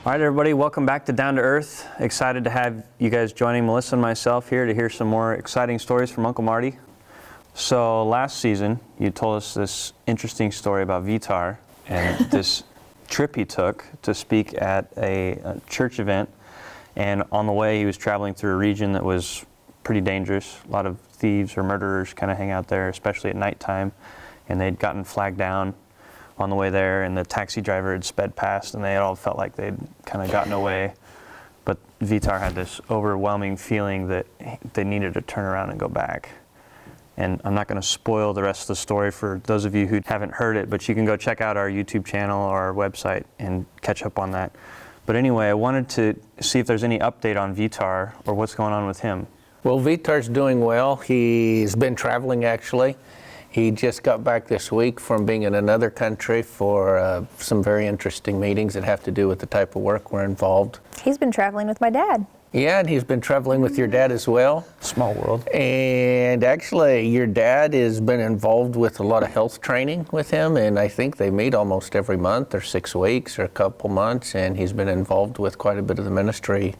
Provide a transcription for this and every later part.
All right, everybody, welcome back to Down to Earth. Excited to have you guys joining Melissa and myself here to hear some more exciting stories from Uncle Marty. So last season, you told us this interesting story about Vitar and this trip he took to speak at a church event. And on the way, he was traveling through a region that was pretty dangerous. A lot of thieves or murderers kind of hang out there, especially at nighttime. And they'd gotten flagged down on the way there, and the taxi driver had sped past, and they all felt like they'd kind of gotten away. But Vitar had this overwhelming feeling that they needed to turn around and go back. And I'm not going to spoil the rest of the story for those of you who haven't heard it, but you can go check out our YouTube channel or our website and catch up on that. But anyway, I wanted to see if there's any update on Vitar or what's going on with him. Well, Vitar's doing well. He's been traveling, actually. He just got back this week from being in another country for some very interesting meetings that have to do with the type of work we're involved. He's been traveling with my dad. Yeah, and he's been traveling with your dad as well. Small world. And actually, your dad has been involved with a lot of health training with him, and I think they meet almost every month or 6 weeks or a couple months, and he's been involved with quite a bit of the ministry.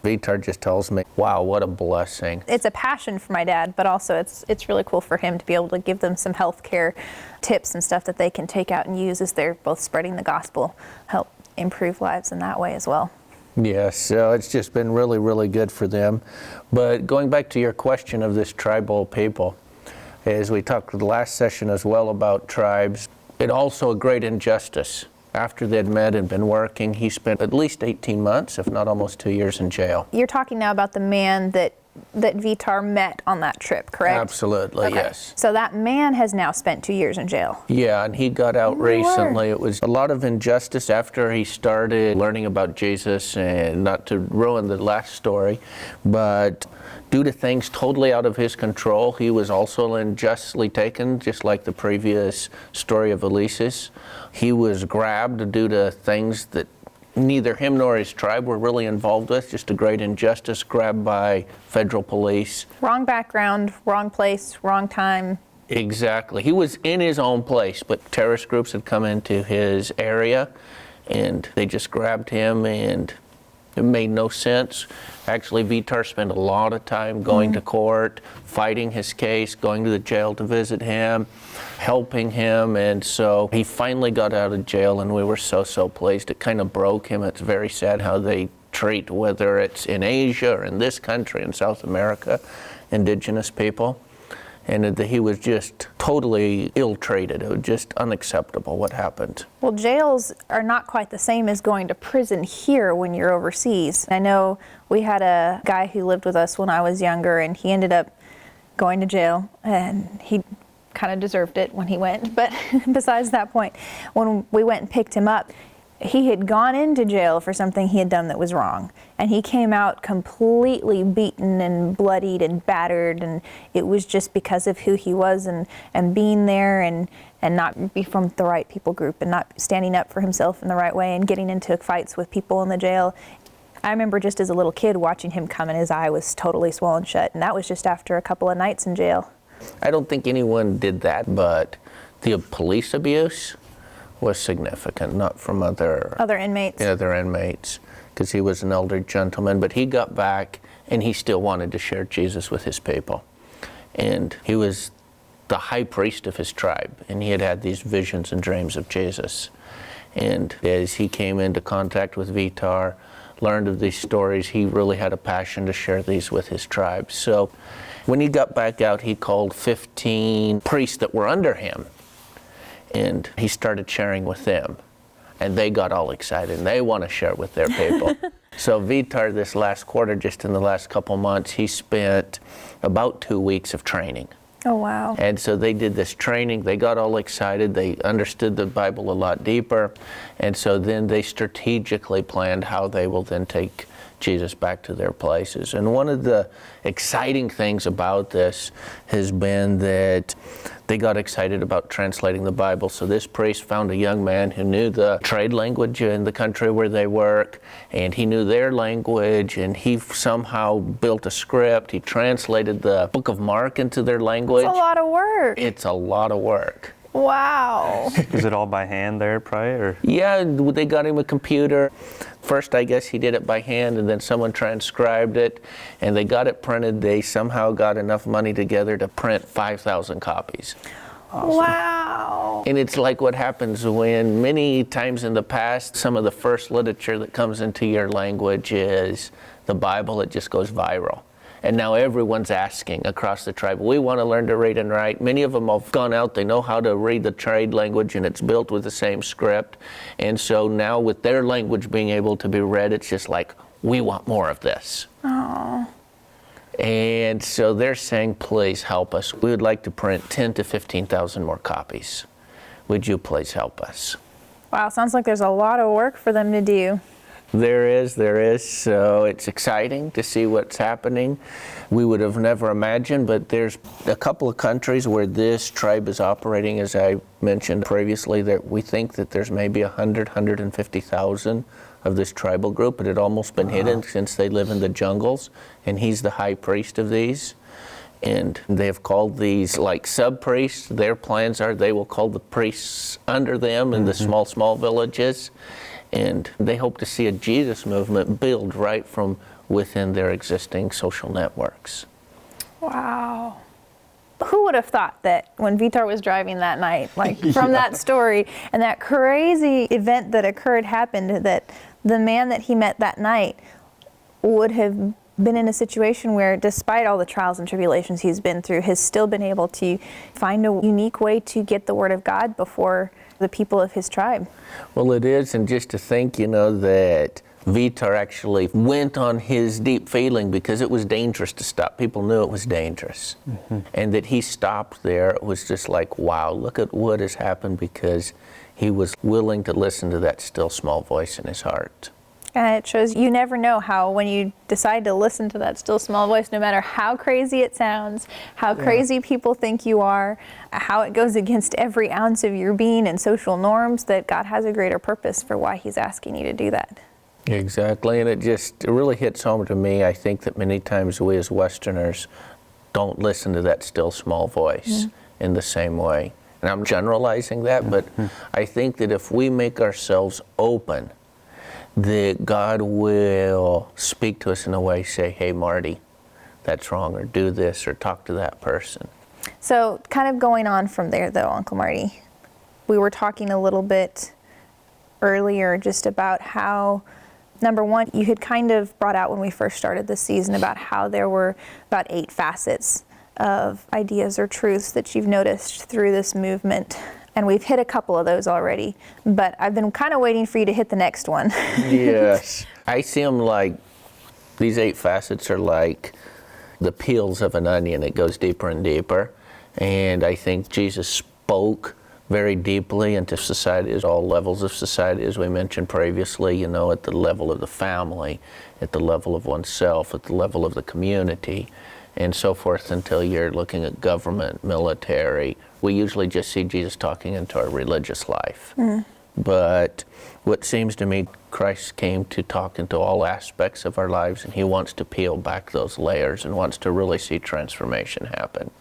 Vitar just tells me, wow, what a blessing. It's a passion for my dad, but also it's really cool for him to be able to give them some healthcare tips and stuff that they can take out and use as they're both spreading the gospel, help improve lives in that way as well. Yes, so it's just been really, really good for them. But going back to your question of this tribal people, as we talked the last session as well about tribes, it also a great injustice. After they'd met and been working, he spent at least 18 months, if not almost 2 years in jail. You're talking now about the man that Vitar met on that trip, correct? Absolutely, okay. Yes. So that man has now spent 2 years in jail. Yeah, and he got out recently. It was a lot of injustice after he started learning about Jesus, and not to ruin the last story, but due to things totally out of his control, he was also unjustly taken, just like the previous story of Elise's. He was grabbed due to things that neither him nor his tribe were really involved with, just a great injustice, grabbed by federal police. Wrong background, wrong place, wrong time. Exactly. He was in his own place, but terrorist groups had come into his area, and they just grabbed him, and it made no sense. Actually, Vitar spent a lot of time going to court, fighting his case, going to the jail to visit him, helping him, and so he finally got out of jail, and we were so pleased. It kind of broke him. It's very sad how they treat, whether it's in Asia or in this country, in South America, indigenous people. And he was just totally ill-treated. It was just unacceptable what happened. Well, jails are not quite the same as going to prison here when you're overseas. I know we had a guy who lived with us when I was younger, and he ended up going to jail, and he kind of deserved it when he went. But besides that point, when we went and picked him up, he had gone into jail for something he had done that was wrong, and he came out completely beaten and bloodied and battered, and it was just because of who he was and being there and not be from the right people group and not standing up for himself in the right way and getting into fights with people in the jail. I remember just as a little kid watching him come, and his eye was totally swollen shut, and that was just after a couple of nights in jail. I don't think anyone did that, but the police abuse was significant, not from other inmates. Other inmates, because he was an elder gentleman, but he got back and he still wanted to share Jesus with his people. And he was the high priest of his tribe, and he had had these visions and dreams of Jesus. And as he came into contact with Vitar, learned of these stories, he really had a passion to share these with his tribe. So when he got back out, he called 15 priests that were under him, and he started sharing with them, and they got all excited, and they want to share with their people. So Vitar, this last quarter, just in the last couple months, he spent about 2 weeks of training. Oh, wow. And so they did this training, they got all excited, they understood the Bible a lot deeper, and so then they strategically planned how they will then take Jesus back to their places. And one of the exciting things about this has been that they got excited about translating the Bible. So this priest found a young man who knew the trade language in the country where they work, and he knew their language, and he somehow built a script. He translated the book of Mark into their language. It's a lot of work. It's a lot of work. Wow. Is it all by hand there, probably? Or? Yeah, they got him a computer. First, I guess he did it by hand, and then someone transcribed it, and they got it printed. They somehow got enough money together to print 5,000 copies. Awesome. Wow. And it's like what happens when many times in the past, some of the first literature that comes into your language is the Bible. It just goes viral. And now everyone's asking across the tribe, we want to learn to read and write. Many of them have gone out, they know how to read the trade language, and it's built with the same script. And so now with their language being able to be read, it's just like, we want more of this. Oh. And so they're saying, please help us. We would like to print 10 to 15,000 more copies. Would you please help us? Wow, sounds like there's a lot of work for them to do. There is. So it's exciting to see what's happening. We would have never imagined, but there's a couple of countries where this tribe is operating, as I mentioned previously, that we think that there's maybe 150,000 of this tribal group. It had almost been hidden since they live in the jungles, and he's the high priest of these. And they have called these like sub-priests. Their plans are they will call the priests under them in the small villages. And they hope to see a Jesus movement build right from within their existing social networks. Wow. Who would have thought that when Vitar was driving that night, like from that story and that crazy event that happened, that the man that he met that night would have been in a situation where, despite all the trials and tribulations he's been through, has still been able to find a unique way to get the Word of God before the people of his tribe. Well, it is, and just to think, that Vitar actually went on his deep feeling because it was dangerous to stop. People knew it was dangerous. And that he stopped there, it was just like, wow, look at what has happened because he was willing to listen to that still small voice in his heart. And it shows you never know how, when you decide to listen to that still small voice, no matter how crazy it sounds, how crazy people think you are, how it goes against every ounce of your being and social norms, that God has a greater purpose for why he's asking you to do that. Exactly, and it really hits home to me. I think that many times we as Westerners don't listen to that still small voice in the same way. And I'm generalizing that, but I think that if we make ourselves open, that God will speak to us in a way, say, hey, Marty, that's wrong, or do this, or talk to that person. So kind of going on from there, though, Uncle Marty, we were talking a little bit earlier just about how, number one, you had kind of brought out when we first started this season about how there were about 8 facets of ideas or truths that you've noticed through this movement. And we've hit a couple of those already, but I've been kind of waiting for you to hit the next one. Yes. I see them like, these 8 facets are like the peels of an onion. It goes deeper and deeper. And I think Jesus spoke very deeply into society, at all levels of society, as we mentioned previously, at the level of the family, at the level of oneself, at the level of the community, and so forth, until you're looking at government, military. We usually just see Jesus talking into our religious life. But what seems to me, Christ came to talk into all aspects of our lives, and he wants to peel back those layers and wants to really see transformation happen.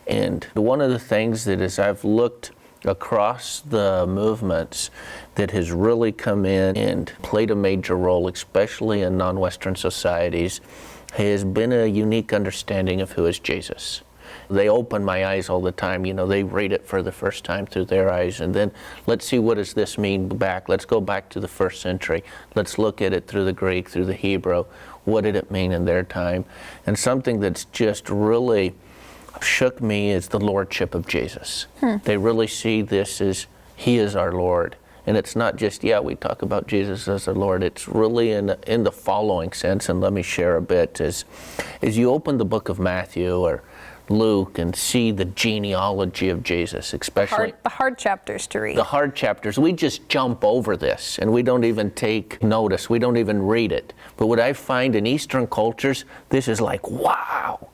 And one of the things that, as I've looked across the movements, that has really come in and played a major role, especially in non-Western societies, has been a unique understanding of who is Jesus. They open my eyes all the time. They read it for the first time through their eyes, and then let's see, what does this mean back? Let's go back to the 1st century. Let's look at it through the Greek, through the Hebrew. What did it mean in their time? And something that's just really shook me is the lordship of Jesus. They really see this as he is our Lord. And it's not just, we talk about Jesus as our Lord. It's really in the following sense, and let me share a bit. As you open the book of Matthew or Luke and see the genealogy of Jesus, especially the hard chapters to read. The hard chapters, we just jump over this and we don't even take notice. We don't even read it. But what I find in Eastern cultures, this is like, wow,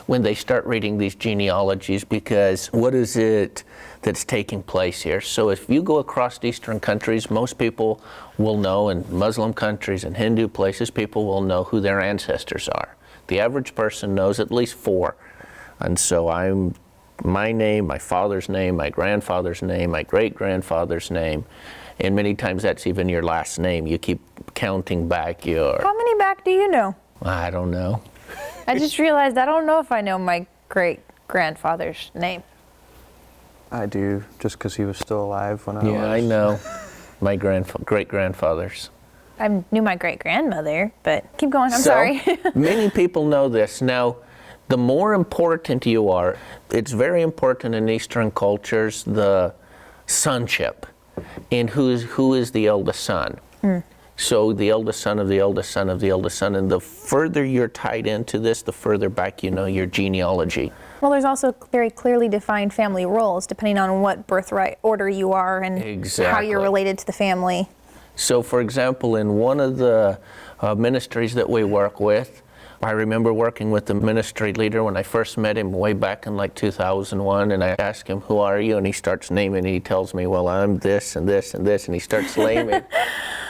when they start reading these genealogies, because what is it that's taking place here? So if you go across Eastern countries, most people will know, in Muslim countries and Hindu places, people will know who their ancestors are. The average person knows at least 4. And so I'm my name, my father's name, my grandfather's name, my great-grandfather's name, and many times that's even your last name. You keep counting back your... How many back do you know? I don't know. I just realized I don't know if I know my great-grandfather's name. I do, just because he was still alive when I was. Yeah, I know. My great-grandfathers. I knew my great-grandmother, but keep going, I'm So, sorry. Many people know this. Now, the more important you are, it's very important in Eastern cultures, the sonship, and who is the eldest son. So the eldest son of the eldest son of the eldest son, and the further you're tied into this, the further back you know your genealogy. Well, there's also very clearly defined family roles depending on what birthright order you are and how you're related to the family. So, for example, in one of the ministries that we work with, I remember working with the ministry leader when I first met him way back in like 2001, and I asked him, "Who are you?" And he starts naming, and he tells me, "Well, I'm this and this and this," and he starts naming.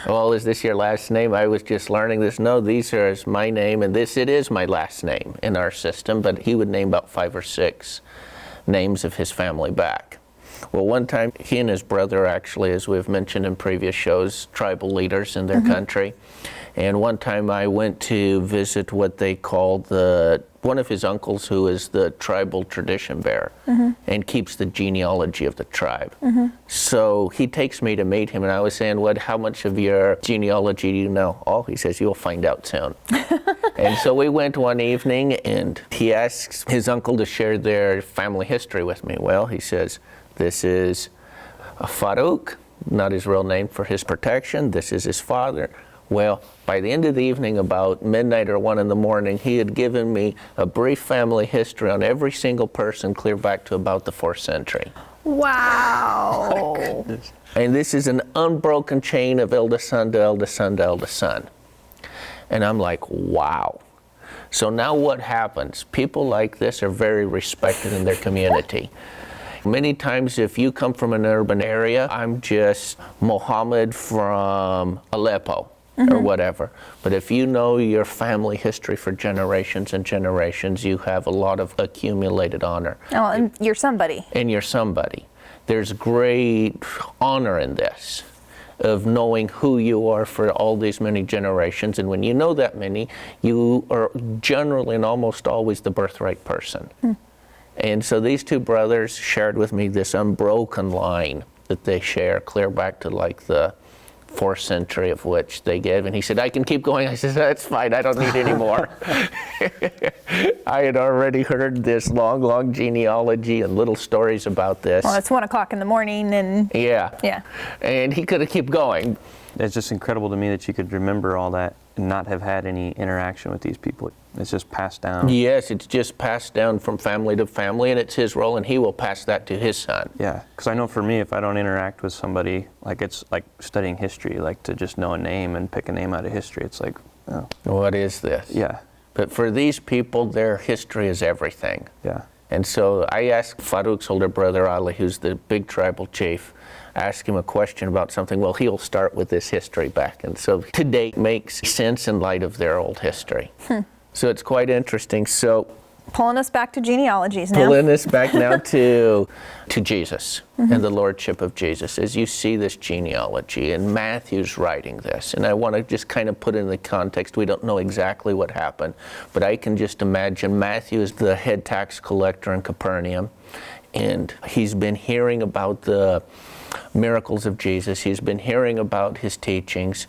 "Well, is this your last name?" I was just learning this. No, these are my name, and it is my last name in our system, but he would name about 5 or 6 names of his family back. Well, one time, he and his brother actually, as we've mentioned in previous shows, tribal leaders in their country. And one time I went to visit what they called one of his uncles, who is the tribal tradition bearer and keeps the genealogy of the tribe. So he takes me to meet him, and I was saying, how much of your genealogy do you know? Oh, he says, "You'll find out soon." And so we went one evening, and he asks his uncle to share their family history with me. Well, he says, "This is Farouk," not his real name for his protection. "This is his father." Well, by the end of the evening, about midnight or 1 in the morning, he had given me a brief family history on every single person clear back to about the 4th century. Wow. And this is an unbroken chain of eldest son to eldest son to eldest son. And I'm like, wow. So now what happens? People like this are very respected in their community. Many times if you come from an urban area, I'm just Mohammed from Aleppo or whatever. But if you know your family history for generations and generations, you have a lot of accumulated honor. Oh, and you're somebody. And you're somebody. There's great honor in this, of knowing who you are for all these many generations. And when you know that many, you are generally and almost always the birthright person. And so these 2 brothers shared with me this unbroken line that they share clear back to like the 4th century, of which they give. And he said, "I can keep going." I said, "That's fine, I don't need any more." I had already heard this long genealogy and little stories about this. Well, it's 1 o'clock in the morning and... Yeah. And he could have kept going. It's just incredible to me that you could remember all that and not have had any interaction with these people. It's just passed down. Yes, it's just passed down from family to family, and it's his role, and he will pass that to his son. Yeah, because I know for me, if I don't interact with somebody, like it's like studying history, like to just know a name and pick a name out of history, it's like, oh. What is this? Yeah. But for these people, their history is everything. Yeah. And so I asked Farouk's older brother, Ali, who's the big tribal chief, ask him a question about something. Well, he'll start with this history back. And so to date makes sense in light of their old history. So it's quite interesting. So pulling us back to genealogies now. Pulling us back now to Jesus and the lordship of Jesus. As you see this genealogy, and Matthew's writing this, and I want to just kind of put it in the context. We don't know exactly what happened, but I can just imagine Matthew is the head tax collector in Capernaum, and he's been hearing about the miracles of Jesus. He's been hearing about his teachings.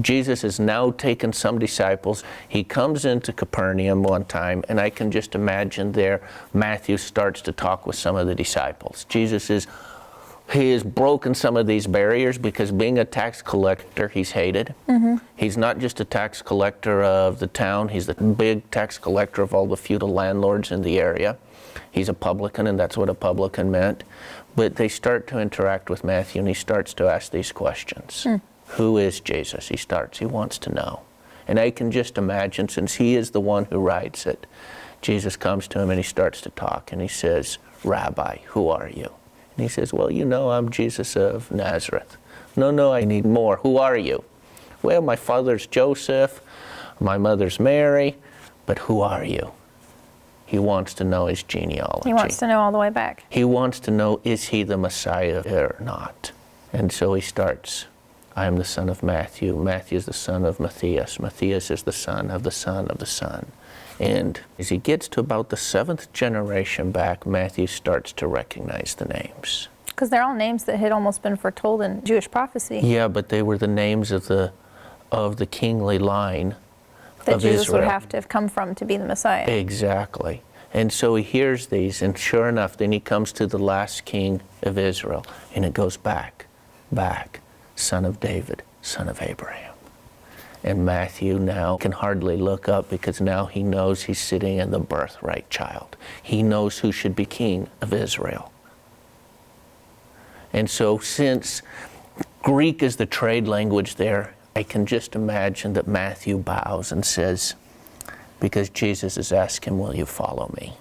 Jesus has now taken some disciples. He comes into Capernaum one time, and I can just imagine there Matthew starts to talk with some of the disciples. He has broken some of these barriers, because being a tax collector, he's hated. He's not just a tax collector of the town, he's the big tax collector of all the feudal landlords in the area. He's a publican, and that's what a publican meant. But they start to interact with Matthew, and he starts to ask these questions. Who is Jesus? He wants to know. And I can just imagine, since he is the one who writes it, Jesus comes to him and he starts to talk, and he says, "Rabbi, who are you?" And he says, "Well, you know, I'm Jesus of Nazareth." No, I need more. Who are you?" "Well, my father's Joseph, my mother's Mary, but who are you?" He wants to know his genealogy. He wants to know all the way back. He wants to know, is he the Messiah or not? And so he starts, I am the son of Matthew. Matthew is the son of Matthias. Matthias is the son of the son of the son. And as he gets to about the 7th generation back, Matthew starts to recognize the names. Because they're all names that had almost been foretold in Jewish prophecy. Yeah, but they were the names of the kingly line That of Jesus Israel. would have to have come from to be the Messiah. Exactly. And so he hears these, and sure enough, then he comes to the last king of Israel, and it goes back, son of David, son of Abraham. And Matthew now can hardly look up because now he knows he's sitting in the birthright child. He knows who should be king of Israel. And so since Greek is the trade language there, I can just imagine that Matthew bows and says, because Jesus has asked him, will you follow me?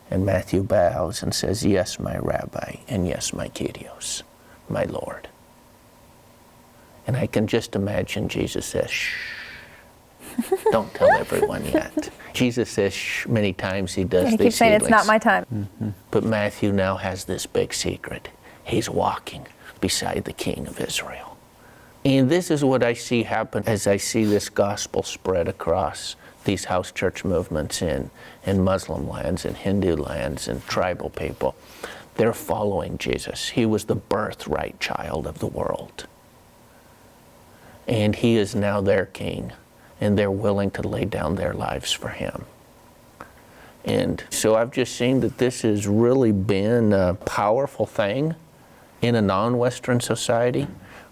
And Matthew bows and says, yes, my rabbi, and yes, my Kyrios, my Lord. And I can just imagine Jesus says, shh, don't tell everyone yet. Jesus says shh many times. He does And he these keeps saying, healings. it's not my time. Mm-hmm. But Matthew now has this big secret. He's walking beside the King of Israel. And this is what I see happen as I see this gospel spread across these house church movements in Muslim lands, in Hindu lands, and tribal people. They're following Jesus. He was the birthright child of the world. And he is now their king, and they're willing to lay down their lives for him. And so I've just seen that this has really been a powerful thing in a non-Western society,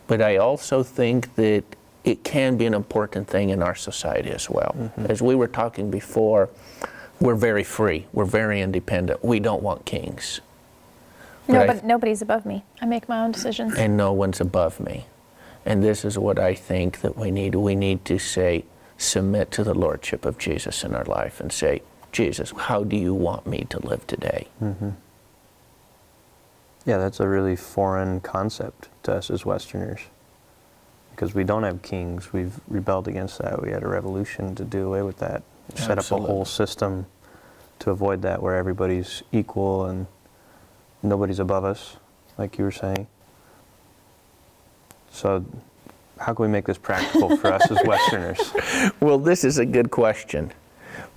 but I also think that it can be an important thing in our society as well. Mm-hmm. As we were talking before, we're very free, we're very independent, we don't want kings. But nobody's above me. I make my own decisions. And no one's above me. And this is what I think that we need. We need to say, submit to the Lordship of Jesus in our life and say, Jesus, how do you want me to live today? Mm-hmm. Yeah, that's a really foreign concept to us as Westerners, because we don't have kings. We've rebelled against that. We had a revolution to do away with that. Set up a whole system to avoid that, where everybody's equal and nobody's above us, like you were saying. So how can we make this practical for us as Westerners? Well, this is a good question.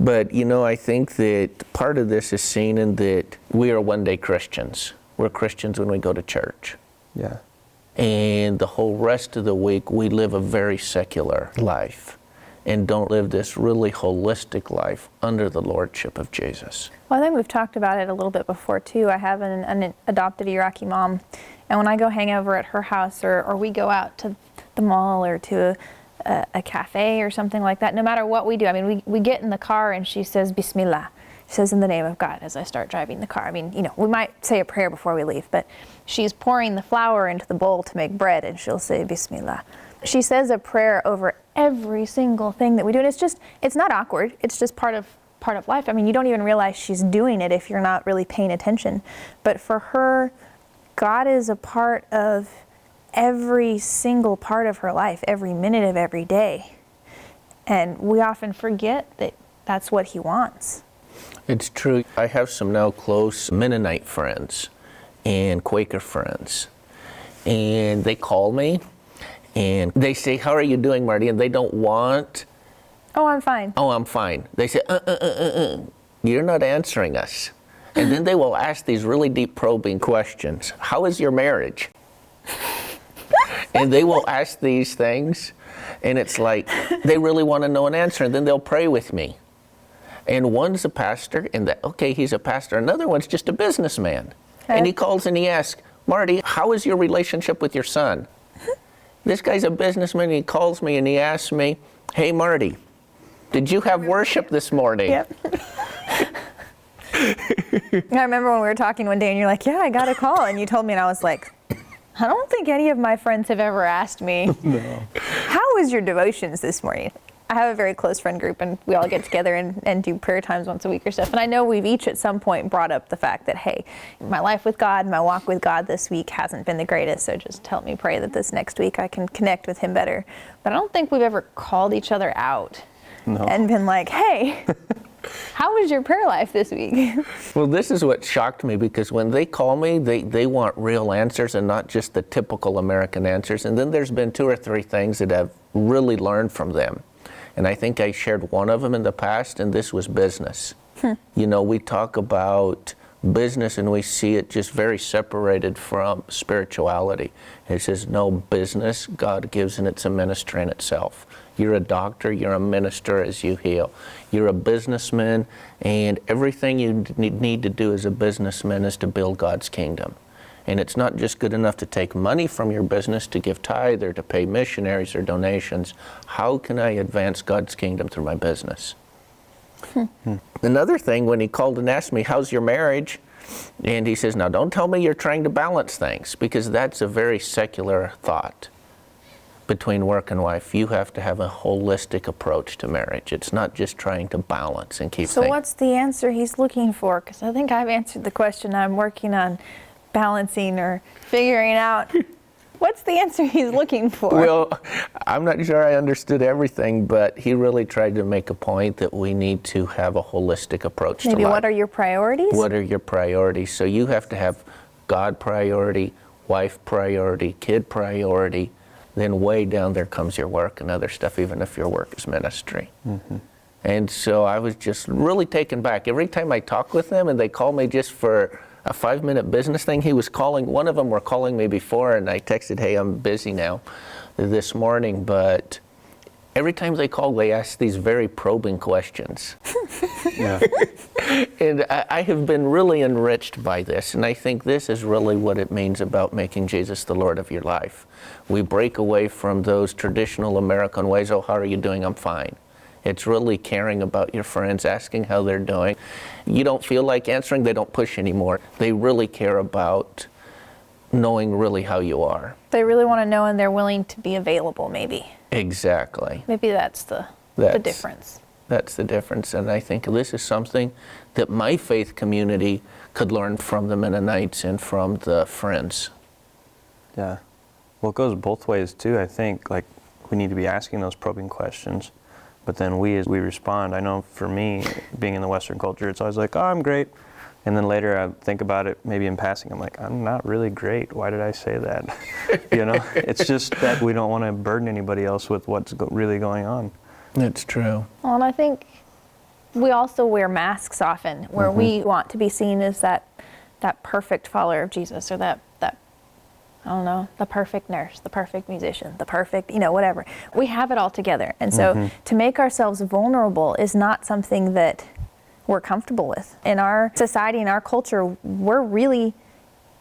But, you know, I think that part of this is seen in that we are one-day Christians. We're Christians when we go to church. Yeah. And the whole rest of the week, we live a very secular life and don't live this really holistic life under the Lordship of Jesus. Well, I think we've talked about it a little bit before, too. I have an adopted Iraqi mom, and when I go hang over at her house or we go out to the mall or to a cafe or something like that, no matter what we do, I mean, we get in the car and she says, Bismillah. She says, in the name of God, as I start driving the car. I mean, you know, we might say a prayer before we leave, but she's pouring the flour into the bowl to make bread, and she'll say, Bismillah. She says a prayer over every single thing that we do, and it's not awkward. It's just part of life. I mean, you don't even realize she's doing it if you're not really paying attention. But for her, God is a part of every single part of her life, every minute of every day. And we often forget that that's what He wants. It's true. I have some now close Mennonite friends and Quaker friends, and they call me and they say, how are you doing, Marty? And they don't want, Oh, I'm fine. oh, I'm fine. They say, you're not answering us. And then they will ask these really deep probing questions. How is your marriage? And they will ask these things, and it's like they really want to know an answer, and then they'll pray with me. And one's a pastor, and he's a pastor. Another one's just a businessman. Okay. And he calls and he asks, Marty, how is your relationship with your son? This guy's a businessman, and he calls me and he asks me, hey, Marty, did you have worship this morning? Yep. I remember when we were talking one day and you're like, yeah, I got a call. And you told me, and I was like, I don't think any of my friends have ever asked me, no. How was your devotions this morning? I have a very close friend group, and we all get together and do prayer times once a week or stuff. And I know we've each at some point brought up the fact that, hey, my life with God, my walk with God this week hasn't been the greatest, so just help me pray that this next week I can connect with Him better. But I don't think we've ever called each other out and been like, hey, How was your prayer life this week? Well, this is what shocked me, because when they call me, they want real answers and not just the typical American answers. And then there's been 2 or 3 things that I've really learned from them. And I think I shared one of them in the past, and this was business. You know, we talk about business and we see it just very separated from spirituality. And it says, no, business, God gives, and it's a ministry in itself. You're a doctor, you're a minister as you heal. You're a businessman, and everything you need to do as a businessman is to build God's kingdom. And it's not just good enough to take money from your business to give tithe or to pay missionaries or donations. How can I advance God's kingdom through my business? Another thing, when he called and asked me, how's your marriage? And he says, now don't tell me you're trying to balance things, because that's a very secular thought between work and wife. You have to have a holistic approach to marriage. It's not just trying to balance and keep So things. what's the answer he's looking for? Because I think I've answered the question I'm working on balancing or figuring out. What's the answer he's looking for? Well, I'm not sure I understood everything, but he really tried to make a point that we need to have a holistic approach to life. Maybe what are your priorities? What are your priorities? So you have to have God priority, wife priority, kid priority, then way down there comes your work and other stuff, even if your work is ministry. And so I was just really taken back. Every time I talk with them and they call me just for a 5-minute business thing, he was calling, one of them were calling me before, and I texted, hey, I'm busy now this morning, but every time they call, they ask these very probing questions. And I have been really enriched by this, and I think this is really what it means about making Jesus the Lord of your life. We break away from those traditional American ways. Oh, how are you doing? I'm fine. It's really caring about your friends, asking how they're doing. You don't feel like answering, they don't push anymore. They really care about knowing really how you are. They really want to know, and they're willing to be available, maybe. Exactly. Maybe that's the difference. That's the difference, and I think this is something that my faith community could learn from the Mennonites and from the Friends. Yeah. Well, it goes both ways too, I think. Like, we need to be asking those probing questions, but then as we respond, I know for me, being in the Western culture, it's always like, oh, I'm great. And then later I think about it, maybe in passing, I'm like, I'm not really great. Why did I say that? You know, it's just that we don't want to burden anybody else with what's really going on. That's true. Well, and I think we also wear masks often, where we want to be seen as that perfect follower of Jesus, or that I don't know, the perfect nurse, the perfect musician, the perfect, whatever. We have it all together. And so to make ourselves vulnerable is not something that we're comfortable with. In our society, in our culture, we're really,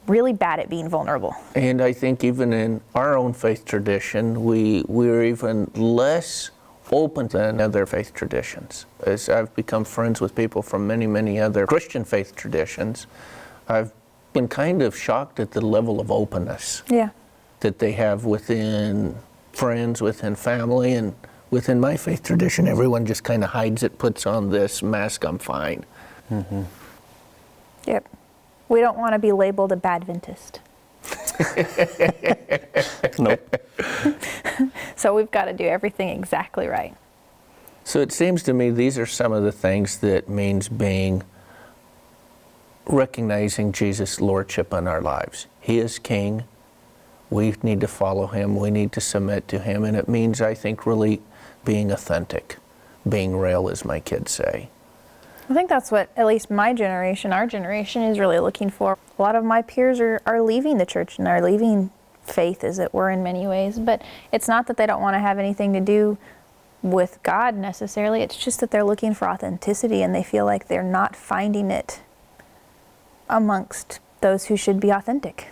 really bad at being vulnerable. And I think even in our own faith tradition, we're even less open than other faith traditions. As I've become friends with people from many, many other Christian faith traditions, I've been kind of shocked at the level of openness that they have within friends, within family, and within my faith tradition. Everyone just kind of hides it, puts on this mask, I'm fine. Yep. We don't want to be labeled a Badventist. Nope. So we've got to do everything exactly right. So it seems to me these are some of the things that means recognizing Jesus' lordship in our lives. He is King. We need to follow him. We need to submit to him. And it means, I think, really being authentic, being real, as my kids say. I think that's what, at least our generation is really looking for. A lot of my peers are leaving the church and are leaving faith, as it were, in many ways. But it's not that they don't want to have anything to do with God necessarily. It's just that they're looking for authenticity, and they feel like they're not finding it amongst those who should be authentic.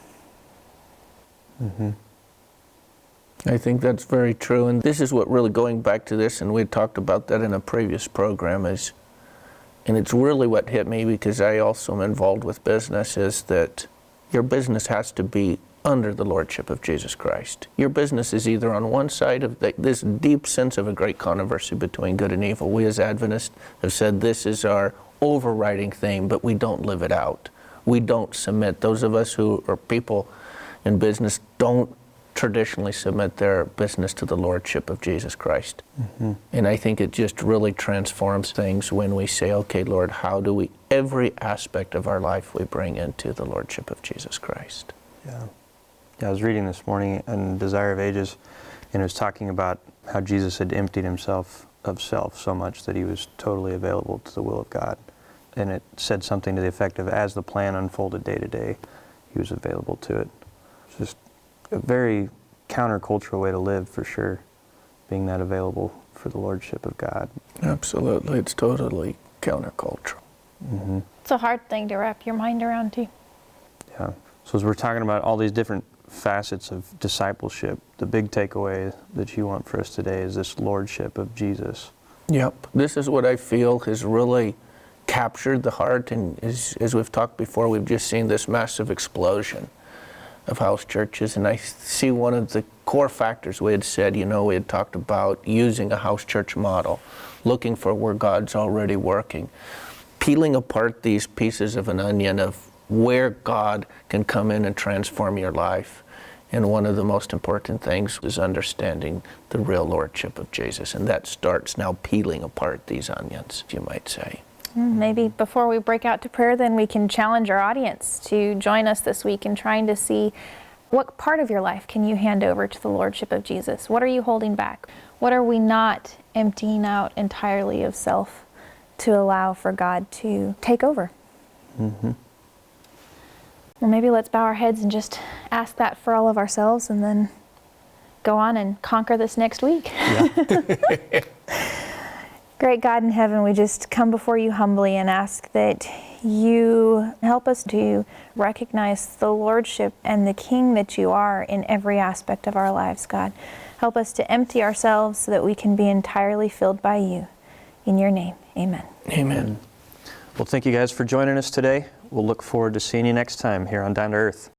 I think that's very true. And this is what really, going back to this, and we talked about that in a previous program, and it's really what hit me, because I also am involved with business, is that your business has to be under the lordship of Jesus Christ. Your business is either on one side of this deep sense of a great controversy between good and evil. We as Adventists have said this is our overriding theme, but we don't live it out. We don't submit. Those of us who are people in business don't traditionally submit their business to the Lordship of Jesus Christ. And I think it just really transforms things when we say, okay, Lord, how do we, every aspect of our life we bring into the Lordship of Jesus Christ. Yeah. I was reading this morning in Desire of Ages, and it was talking about how Jesus had emptied himself of self so much that he was totally available to the will of God. And it said something to the effect of, as the plan unfolded day to day, he was available to it. It's just a very countercultural way to live, for sure, being that available for the Lordship of God. Absolutely. It's totally countercultural. It's a hard thing to wrap your mind around, too. Yeah. So as we're talking about all these different facets of discipleship, the big takeaway that you want for us today is this Lordship of Jesus. Yep. This is what I feel has really captured the heart, and as we've talked before, we've just seen this massive explosion of house churches, and I see one of the core factors we had said, we had talked about using a house church model, looking for where God's already working, peeling apart these pieces of an onion of where God can come in and transform your life. And one of the most important things is understanding the real Lordship of Jesus, and that starts now peeling apart these onions, you might say. Maybe before we break out to prayer, then we can challenge our audience to join us this week in trying to see what part of your life can you hand over to the Lordship of Jesus? What are you holding back? What are we not emptying out entirely of self to allow for God to take over? Well, maybe let's bow our heads and just ask that for all of ourselves, and then go on and conquer this next week. Yeah. Great God in heaven, we just come before you humbly and ask that you help us to recognize the Lordship and the King that you are in every aspect of our lives, God. Help us to empty ourselves so that we can be entirely filled by you. In your name, amen. Amen. Well, thank you guys for joining us today. We'll look forward to seeing you next time here on Down to Earth.